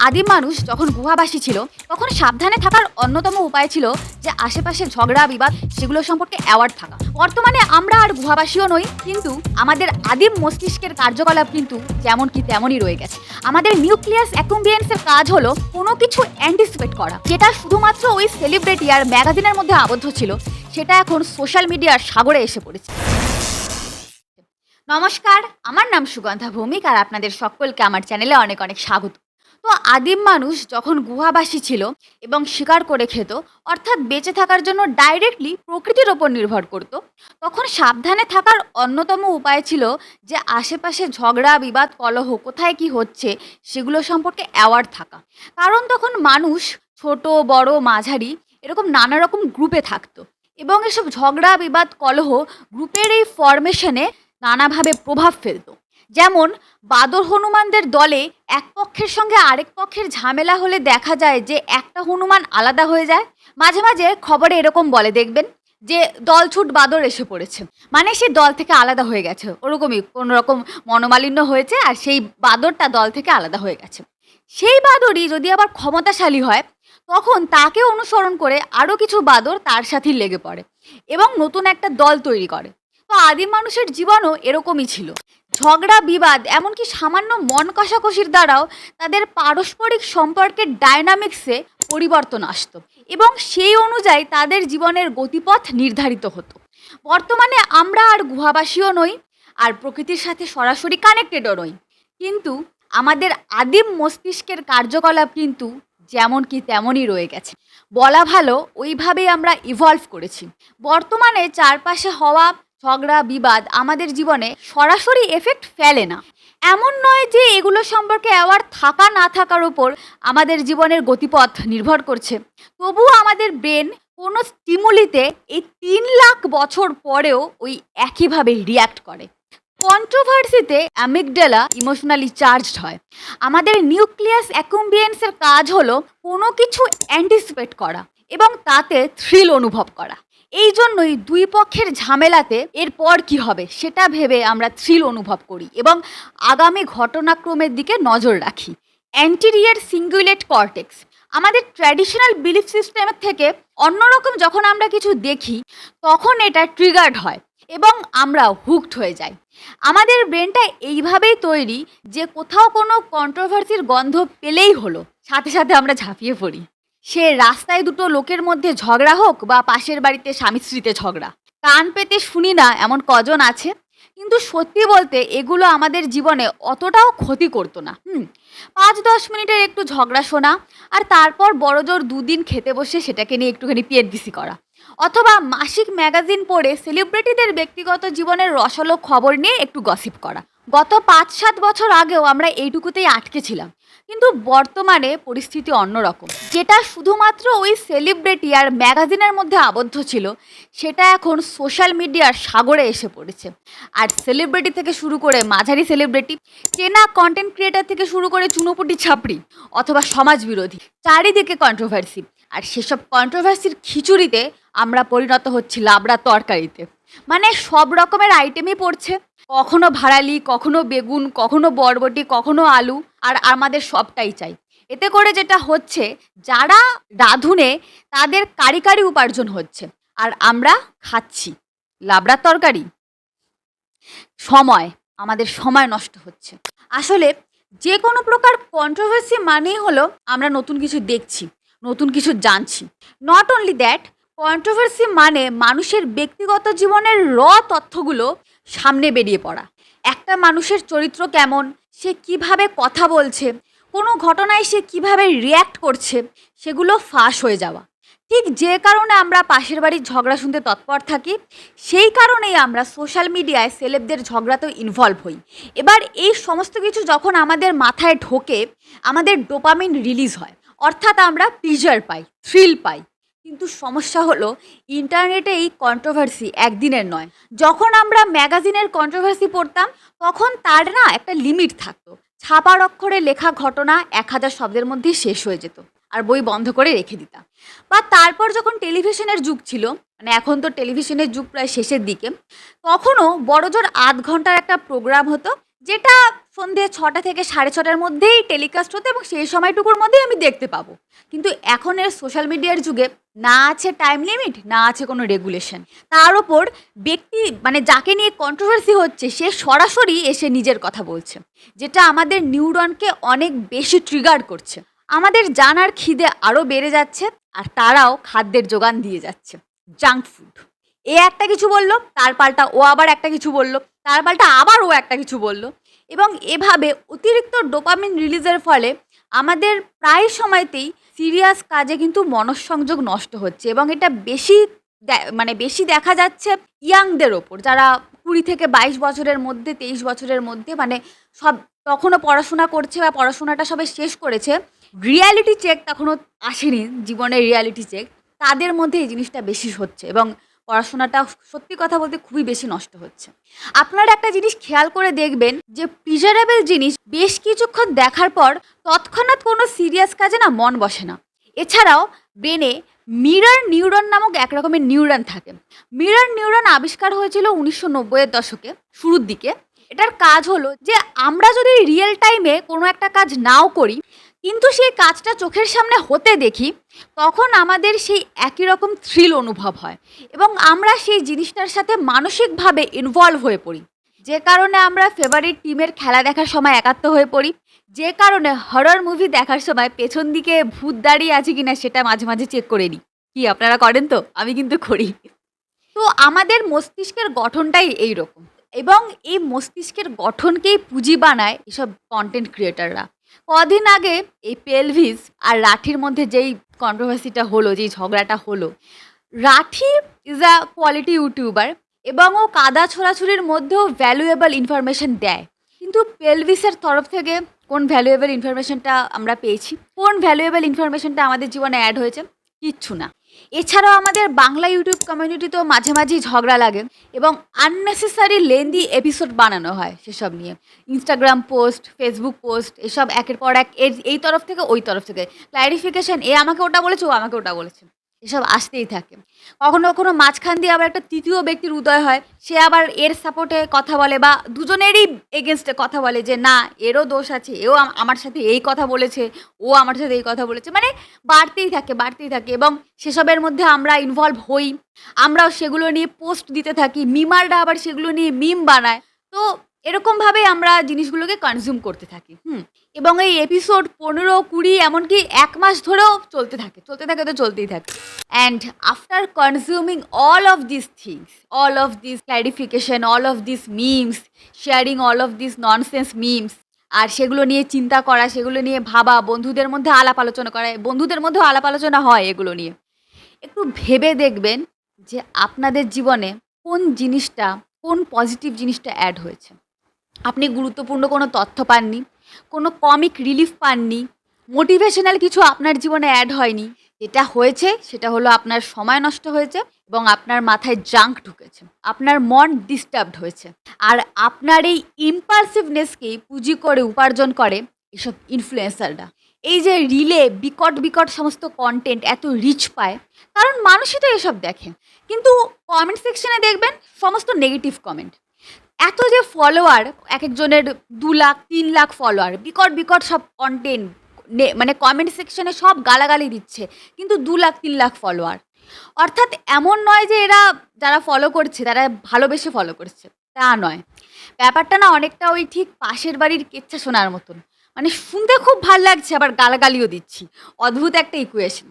আদিম মানুষ যখন গুহাবাসী ছিল তখন সাবধানে থাকার অন্যতম উপায় ছিল যে আশেপাশে ঝগড়া বিবাদ সেগুলো সম্পর্কে অ্যাওয়ার্ড থাকা। বর্তমানে আমরা আর গুহাবাসীও নই, কিন্তু আমাদের আদিম মস্তিষ্কের কার্যকলাপ কিন্তু যেমন কি তেমনই রয়ে গেছে। আমাদের নিউক্লিয়াস অ্যাকুম্বিয়েন্সের কাজ হলো কোনো কিছু অ্যান্টিসিপেট করা, যেটা শুধুমাত্র ওই সেলিব্রিটি আর ম্যাগাজিনের মধ্যে আবদ্ধ ছিল, সেটা এখন সোশ্যাল মিডিয়ার সাগরে এসে পড়েছে। নমস্কার, আমার নাম সুগন্ধা ভৌমিক আর আপনাদের সকলকে আমার চ্যানেলে অনেক অনেক স্বাগত। তো আদিম মানুষ যখন গুহাবাসী ছিল এবং শিকার করে খেত, অর্থাৎ বেঁচে থাকার জন্য ডাইরেক্টলি প্রকৃতির ওপর নির্ভর করত, তখন সাবধানে থাকার অন্যতম উপায় ছিল যে আশেপাশে ঝগড়া বিবাদ কলহ কোথায় কি হচ্ছে সেগুলো সম্পর্কে অ্যাওয়ার্ড থাকা। কারণ তখন মানুষ ছোট বড় মাঝারি এরকম নানা রকম গ্রুপে থাকতো এবং এসব ঝগড়া বিবাদ কলহ গ্রুপের এই ফরমেশনে নানাভাবে প্রভাব ফেলত। যেমন বাদর হনুমানদের দলে এক পক্ষের সঙ্গে আরেক পক্ষের ঝামেলা হলে দেখা যায় যে একটা হনুমান আলাদা হয়ে যায়। মাঝে মাঝে খবরে এরকম বলে, দেখবেন যে দলছুট বাদর এসে পড়েছে, মানে সে দল থেকে আলাদা হয়ে গেছে, ওরকমই কোনো রকম মনোমালিন্য হয়েছে আর সেই বাদরটা দল থেকে আলাদা হয়ে গেছে। সেই বাদরই যদি আবার ক্ষমতাশালী হয়, তখন তাকে অনুসরণ করে আরও কিছু বাদর তার সাথেই লেগে পড়ে এবং নতুন একটা দল তৈরি করে। তো আদিম মানুষের জীবনও এরকমই ছিল। ঝগড়া বিবাদ এমনকি সামান্য মন কষাকষির দ্বারাও তাদের পারস্পরিক সম্পর্কের ডায়নামিক্সে পরিবর্তন আসতো এবং সেই অনুযায়ী তাদের জীবনের গতিপথ নির্ধারিত হতো। বর্তমানে আমরা আর গুহাবাসীও নই, আর প্রকৃতির সাথে সরাসরি কানেক্টেডও নই, কিন্তু আমাদের আদিম মস্তিষ্কের কার্যকলাপ কিন্তু যেমন কি তেমনই রয়ে গেছে। বলা ভালো, ওইভাবেই আমরা ইভলভ করেছি। বর্তমানে চারপাশে হওয়া ঝগড়া বিবাদ আমাদের জীবনে সরাসরি এফেক্ট ফেলে না। এমন নয় যে এগুলো সম্পর্কে অ্যাওয়ার্ড থাকা না থাকার উপর আমাদের জীবনের গতিপথ নির্ভর করছে, তবুও আমাদের ব্রেন কোনো স্টিমুলিতে এই 3 লাখ বছর পরেও ওই একইভাবে রিয়্যাক্ট করে। কন্ট্রোভার্সিতে অ্যামিগডালা ইমোশনালি চার্জড হয়। আমাদের নিউক্লিয়াস অ্যাকুম্বিয়েন্সের কাজ হলো কোনো কিছু অ্যান্টিসিপেট করা এবং তাতে থ্রিল অনুভব করা। এই জন্যই দুই পক্ষের ঝামেলাতে এরপর কি হবে সেটা ভেবে আমরা থ্রিল অনুভব করি এবং আগামী ঘটনাক্রমের দিকে নজর রাখি। অ্যান্টেরিয়র সিঙ্গুলেট কর্টেক্স আমাদের ট্র্যাডিশনাল বিলিফ সিস্টেমের থেকে অন্যরকম। যখন আমরা কিছু দেখি তখন এটা ট্রিগার্ড হয় এবং আমরা হুকড হয়ে যাই। আমাদের ব্রেনটা এইভাবেই তৈরি যে কোথাও কোনো কন্ট্রোভার্সির গন্ধ পেলেই হলো, সাথে সাথে আমরা ঝাঁপিয়ে পড়ি। সে রাস্তায় দুটো লোকের মধ্যে ঝগড়া হোক বা পাশের বাড়িতে স্বামী স্ত্রীতে ঝগড়া, কান পেতে শুনি না এমন কজন আছে। কিন্তু সত্যি বলতে এগুলো আমাদের জীবনে অতটাও ক্ষতি করতো না। 5-10 মিনিটের একটু ঝগড়া শোনা আর তারপর বড়জোর 2 দিন খেতে বসে সেটাকে নিয়ে একটুখানি পিএনপিসি করা, অথবা মাসিক ম্যাগাজিন পড়ে সেলিব্রিটিদের ব্যক্তিগত জীবনের রসালো খবর নিয়ে একটু গসিপ করা। গত 5-7 বছর আগেও আমরা এইটুকুতেই আটকে ছিলাম, কিন্তু বর্তমানে পরিস্থিতি অন্যরকম। যেটা শুধুমাত্র ওই সেলিব্রিটি আর ম্যাগাজিনের মধ্যে আবদ্ধ ছিল, সেটা এখন সোশ্যাল মিডিয়ার সাগরে এসে পড়েছে। আর সেলিব্রিটি থেকে শুরু করে মাঝারি সেলিব্রিটি, চেনা কন্টেন্ট ক্রিয়েটার থেকে শুরু করে চুনোপুটি ছাপড়ি অথবা সমাজ বিরোধী, চারিদিকে কন্ট্রোভার্সি। আর সেসব কন্ট্রোভার্সির খিচুড়িতে আমরা পরিণত হচ্ছি লাবড়া তরকারিতে, মানে সব রকমের আইটেমই পড়ছে, কখনো ভাড়ালি, কখনো বেগুন, কখনো বরবটি, কখনো আলু, আর আমাদের সবটাই চাই। এতে করে যেটা হচ্ছে, যারা রাঁধুনে তাদের কারি কারি উপার্জন হচ্ছে আর আমরা খাচ্ছি লাবড়া তরকারি। আমাদের সময় নষ্ট হচ্ছে। আসলে যে কোনো প্রকার কন্ট্রোভার্সি মানেই হলো আমরা নতুন কিছু দেখছি, নতুন কিছু জানছি। নট অনলি দ্যাট, কন্ট্রোভার্সি মানে মানুষের ব্যক্তিগত জীবনের তথ্যগুলো সামনে বেরিয়ে পড়া। একটা মানুষের চরিত্র কেমন, সে কিভাবে কথা বলছে, কোনো ঘটনায় সে কিভাবে রিয়্যাক্ট করছে, সেগুলো ফাঁস হয়ে যাওয়া। ঠিক যে কারণে আমরা পাশের বাড়ির ঝগড়া শুনতে তৎপর থাকি, সেই কারণেই আমরা সোশ্যাল মিডিয়ায় সেলেবদের ঝগড়াতেও ইনভলভ হই। এবার এই সমস্ত কিছু যখন আমাদের মাথায় ঢোকে, আমাদের ডোপামিন রিলিজ হয়, অর্থাৎ আমরা প্লিজার পাই, থ্রিল পাই। কিন্তু সমস্যা হলো, ইন্টারনেটে এই কন্ট্রোভার্সি একদিনের নয়। যখন আমরা ম্যাগাজিনের কন্ট্রোভার্সি পড়তাম, তখন তার না একটা লিমিট থাকতো। ছাপার অক্ষরে লেখা ঘটনা 1000 শব্দের মধ্যেই শেষ হয়ে যেত আর বই বন্ধ করে রেখে দিতাম। বা তারপর যখন টেলিভিশনের যুগ ছিল, মানে এখন তো টেলিভিশনের যুগ প্রায় শেষের দিকে, তখনও বড়জোর 8 ঘন্টার একটা প্রোগ্রাম হতো, যেটা সন্ধে ৬টা থেকে ৬:৩০টার মধ্যেই টেলিকাস্ট হতো এবং সেই সময়টুকুর মধ্যেই আমি দেখতে পাবো। কিন্তু এখনের সোশ্যাল মিডিয়ার যুগে না আছে টাইম লিমিট, না আছে কোনো রেগুলেশন। তার ওপর ব্যক্তি মানে যাকে নিয়ে কন্ট্রোভার্সি হচ্ছে সে সরাসরি এসে নিজের কথা বলছে। যেটা আমাদের নিউরনকে অনেক বেশি ট্রিগার করছে। আমাদের জানার খিদে আরও বেড়ে যাচ্ছে আর তারাও খাদ্যের যোগান দিয়ে যাচ্ছে। Junk food. এ একটা কিছু বলল, তার পাল্টা ও আবার একটা কিছু বলল, তার পাল্টা আবার ও একটা কিছু বলল এবং এভাবে অতিরিক্ত ডোপামিন রিলিজের ফলে আমাদের প্রায় সময়তেই সিরিয়াস কাজে কিন্তু মনঃসংযোগ নষ্ট হচ্ছে এবং এটা বেশি মানে বেশি দেখা যাচ্ছে ইয়াংদের ওপর, যারা 20 থেকে 22 বছরের মধ্যে, 23 বছরের মধ্যে, মানে সব তখনও পড়াশোনা করছে বা পড়াশোনাটা সবে শেষ করেছে, রিয়ালিটি চেক তখনও আসেনি, জীবনের রিয়ালিটি চেক, তাদের মধ্যে এই জিনিসটা বেশি হচ্ছে এবং পড়াশোনাটা সত্যি কথা বলতে খুবই বেশি নষ্ট হচ্ছে। আপনারা একটা জিনিস খেয়াল করে দেখবেন যে প্রিজারেবল জিনিস বেশ কিছুক্ষণ দেখার পর তৎক্ষণাৎ কোনো সিরিয়াস কাজে না মন বসে না। এছাড়াও ব্রেনে মিরর নিউরন নামক এক রকমের নিউরন থাকে। মিরর নিউরন আবিষ্কার হয়েছিল 1990-এর দশকে শুরুর দিকে। এটার কাজ হলো যে আমরা যদি রিয়েল টাইমে কোনো একটা কাজ নাও করি কিন্তু সেই কাজটা চোখের সামনে হতে দেখি, তখন আমাদের সেই একই রকম থ্রিল অনুভব হয় এবং আমরা সেই জিনিসটার সাথে মানসিকভাবে ইনভলভ হয়ে পড়ি। যে কারণে আমরা ফেভারিট টিমের খেলা দেখার সময় একাত্ম হয়ে পড়ি, যে কারণে হরর মুভি দেখার সময় পেছন দিকে ভূত দাঁড়িয়ে আছে কিনা সেটা মাঝে মাঝে চেক করে নিই। কি আপনারা করেন তো? আমি কিন্তু করি। তো আমাদের মস্তিষ্কের গঠনটাই এই রকম এবং এই মস্তিষ্কের গঠনকেই পুঁজি বানায় এসব কন্টেন্ট ক্রিয়েটাররা। কদিন আগে এই পেলভিস আর রাঠির মধ্যে যেই কন্ট্রোভার্সিটা হলো, যেই ঝগড়াটা হলো, Rathi is a quality YouTuber এবং ও কাদা ছোড়াছুড়ির মধ্যেও ভ্যালুয়েবল ইনফরমেশন দেয়। কিন্তু পেলভিসের তরফ থেকে কোন ভ্যালুয়েবল ইনফরমেশনটা আমরা পেয়েছি? কোন ভ্যালুয়েবল ইনফরমেশনটা আমাদের জীবনে অ্যাড হয়েছে? কিচ্ছু না। এছাড়াও আমাদের বাংলা ইউটিউব কমিউনিটিতেও মাঝে মাঝেই ঝগড়া লাগে এবং আননেসেসারি লেন্দি এপিসোড বানানো হয় সেসব নিয়ে। ইনস্টাগ্রাম পোস্ট, ফেসবুক পোস্ট, এসব একের পর এক এই তরফ থেকে ওই তরফ থেকে ক্লারিফিকেশন, এ আমাকে ওটা বলেছে, ও আমাকে ওটা বলেছে, এসব আসতেই থাকে। কখনো কখনো মাঝখান দিয়ে আবার একটা তৃতীয় ব্যক্তির উদয় হয়, সে আবার এর সাপোর্টে কথা বলে বা দুজনেরই এগেনস্টে কথা বলে যে না এরও দোষ আছে, এও আমার সাথে এই কথা বলেছে, ও আমার সাথে এই কথা বলেছে, মানে বাড়তেই থাকে এবং সেসবের মধ্যে আমরা ইনভলভ হই, আমরাও সেগুলো নিয়ে পোস্ট দিতে থাকি, মিমাররা আবার সেগুলো নিয়ে মিম বানায়। তো এরকমভাবে আমরা জিনিসগুলোকে কনজিউম করতে থাকি এবং এই এপিসোড 15, 20, এমনকি 1 মাস ধরেও চলতে থাকে তো চলতেই থাকে। And after consuming all of this things, all of this clarification, all of this memes, sharing all of this nonsense memes, আর সেগুলো নিয়ে চিন্তা করা, সেগুলো নিয়ে ভাবা, বন্ধুদের মধ্যে আলাপ আলোচনা করা, বন্ধুদের মধ্যেও আলাপ আলোচনা হয় এগুলো নিয়ে, একটু ভেবে দেখবেন যে আপনাদের জীবনে কোন জিনিসটা, কোন পজিটিভ জিনিসটা অ্যাড হয়েছে। আপনি গুরুত্বপূর্ণ কোনো তথ্য পাননি, কোনো কমিক রিলিফ পাননি, মোটিভেশনাল কিছু আপনার জীবনে অ্যাড হয়নি। যেটা হয়েছে সেটা হলো আপনার সময় নষ্ট হয়েছে এবং আপনার মাথায় জাঙ্ক ঢুকেছে, আপনার মন ডিস্টার্বড হয়েছে। আর আপনার এই ইম্পালসিভনেসকেই পুঁজি করে উপার্জন করে এসব ইনফ্লুয়েন্সাররা। এই যে রিলে বিকট সমস্ত কন্টেন্ট এত রিচ পায়, কারণ মানুষই তো এসব দেখে। কিন্তু কমেন্ট সেকশনে দেখবেন সমস্ত নেগেটিভ কমেন্ট। এত যে ফলোয়ার, এক একজনের 2 লাখ 3 লাখ ফলোয়ার, বিকট সব কন্টেন্ট, মানে কমেন্ট সেকশনে সব গালাগালি দিচ্ছে, কিন্তু 2 লাখ 3 লাখ ফলোয়ার। অর্থাৎ এমন নয় যে এরা যারা ফলো করছে তারা ভালোবেসে ফলো করছে, তা নয়। ব্যাপারটা না অনেকটা ওই ঠিক পাশের বাড়ির কেচ্ছা শোনার মতন, মানে শুনতে খুব ভাল লাগছে আবার গালাগালিও দিচ্ছি। অদ্ভুত একটা ইকুয়েশন।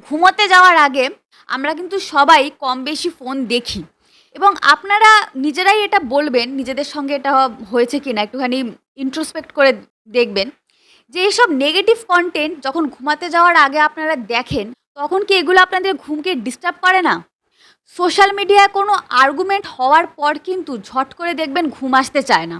ঘুমোতে যাওয়ার আগে আমরা কিন্তু সবাই কম বেশি ফোন দেখি এবং আপনারা নিজেরাই এটা বলবেন নিজেদের সঙ্গে এটা হয়েছে কিনা, একটুখানি ইন্ট্রোস্পেক্ট করে দেখবেন যে এইসব নেগেটিভ কন্টেন্ট যখন ঘুমাতে যাওয়ার আগে আপনারা দেখেন, তখন কি এগুলো আপনাদের ঘুমকে ডিস্টার্ব করে না? সোশ্যাল মিডিয়ায় কোনো আর্গুমেন্ট হওয়ার পর কিন্তু ঝট করে দেখবেন ঘুম আসতে চায় না,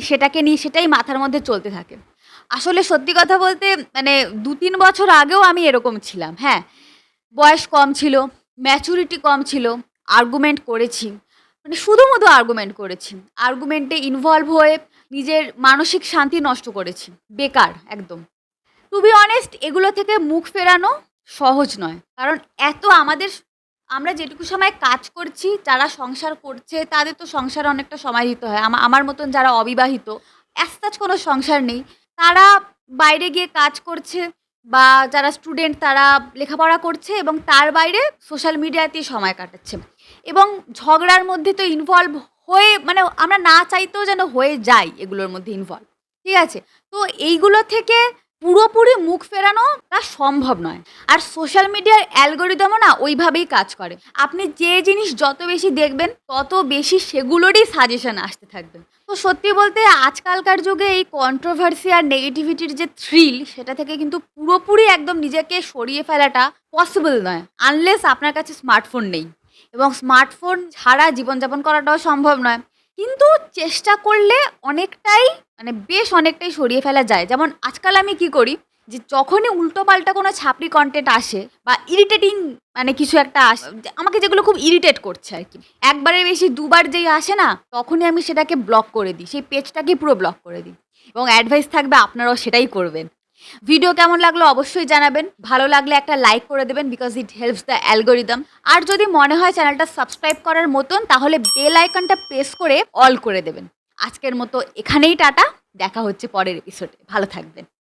সেটাকে নিয়ে সেটাই মাথার মধ্যে চলতে থাকে। আসলে সত্যি কথা বলতে মানে 2-3 বছর আগেও আমি এরকম ছিলাম। হ্যাঁ, বয়স কম ছিল, ম্যাচুরিটি কম ছিল, আর্গুমেন্ট করেছি, মানে শুধুমুধু আর্গুমেন্ট করেছি, আর্গুমেন্টে ইনভলভ হয়ে নিজের মানসিক শান্তি নষ্ট করেছি, বেকার একদম। টু বি অনেস্ট, এগুলো থেকে মুখ ফেরানো সহজ নয়, কারণ এত আমরা যেটুকু সময় কাজ করছি, যারা সংসার করছে তাদের তো সংসারে অনেকটা সময় দিতে হয়। আমার মতন যারা অবিবাহিত, অ্যাজ কোনো সংসার নেই, তারা বাইরে গিয়ে কাজ করছে, বা যারা স্টুডেন্ট তারা লেখাপড়া করছে এবং তার বাইরে সোশ্যাল মিডিয়াতেই সময় কাটাচ্ছে। এবং ঝগড়ার মধ্যে তো ইনভলভ হয়ে, মানে আমরা না চাইতেও যেন হয়ে যাই এগুলোর মধ্যে ইনভলভ। ঠিক আছে? তো এইগুলো থেকে পুরোপুরি মুখ ফেরানোটা সম্ভব নয়। আর সোশ্যাল মিডিয়ার অ্যালগরিদমও না ওইভাবেই কাজ করে। আপনি যে জিনিস যত বেশি দেখবেন তত বেশি সেগুলোরই সাজেশন আসতে থাকবে। তো সত্যি বলতে আজকালকার যুগে এই কন্ট্রোভার্সি আর নেগেটিভিটির যে থ্রিল, সেটা থেকে কিন্তু পুরোপুরি একদম নিজেকে সরিয়ে ফেলাটা পসিবল নয়, আনলেস আপনার কাছে স্মার্টফোন নেই। এবং স্মার্টফোন ছাড়া জীবনযাপন করাটাও সম্ভব নয়। কিন্তু চেষ্টা করলে অনেকটাই, মানে বেশ অনেকটাই সরিয়ে ফেলা যায়। যেমন আজকাল আমি কি করি, যে যখনই উল্টোপাল্টা কোনো ছাপড়ি কন্টেন্ট আসে বা ইরিটেটিং, মানে কিছু একটা আসে আমাকে, যেগুলো খুব ইরিটেট করছে আর কি, একবারের বেশি দুবার যেই আসে না, তখনই আমি সেটাকে ব্লক করে দিই, সেই পেজটাকে পুরো ব্লক করে দিই। এবং অ্যাডভাইস থাকবে আপনারাও সেটাই করবেন। ভিডিও কেমন লাগলো অবশ্যই জানাবেন। ভালো লাগলে একটা লাইক করে দেবেন, because it helps the algorithm. আর যদি মনে হয় চ্যানেলটা সাবস্ক্রাইব করার মতন, তাহলে বেল আইকনটা প্রেস করে অল করে দেবেন। আজকের মতো এখানেই টাটা, দেখা হচ্ছে পরের এপিসোডে। ভালো থাকবেন।